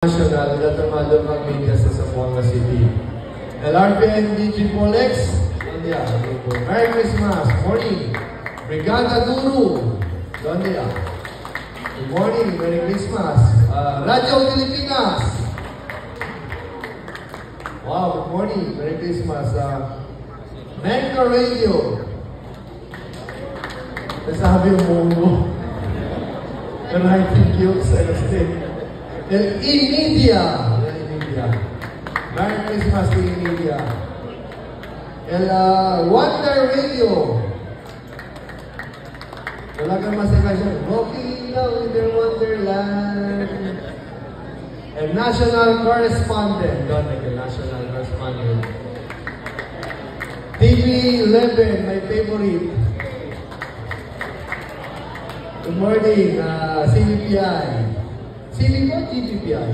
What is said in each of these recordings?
National Ilatamado Pamilya sa Zamboanga City. LRPN DGPOLEX, Dondia. Merry Christmas, morning. Brigada Guru, Dondia. Good morning, Merry Christmas. Radio Pilipinas. Wow, good morning, Merry Christmas. Menka Radio. Nasabi yung mundo. And I think you said a state. E-Media. Merry Christmas to E-Media. Wonder Radio. Talagang masaya siya. Walking down in their wonderland. And National Correspondent. Don't make a National Correspondent. TV11, my favorite. Good morning, CBPI. CBP o GBPI?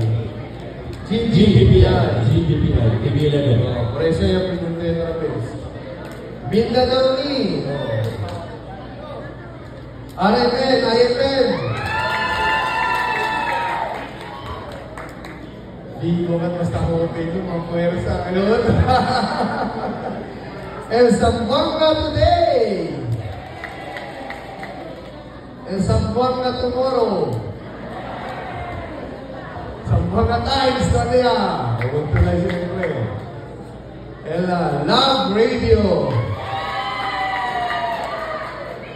GBPI. TV11. Preso yung pinuntin namin. Mindanao ni. RFN, IFN. Di ko kat basta hoping yung mga puwersa. Ayun. El Zamboanga today. El Zamboanga tomorrow. Zamboanga Times na niya. Huwag ko lang siyempre. Love Radio.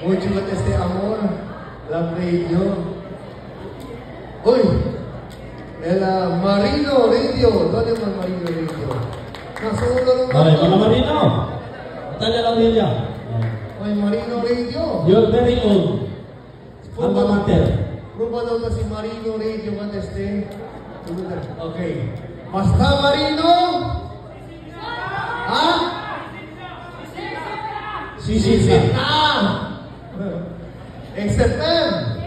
Mucho ba este amor? Love Radio. Uy! Marino Radio. Doon yung Marino Radio. Nasulo ng Okay, mga Marino. Tala lang nila. May Marino Radio. You're very old. Alma mater. Rupa daw na si Marino Radio Mateste. Okay. Basta Marino? Ha? Sisita! XFM!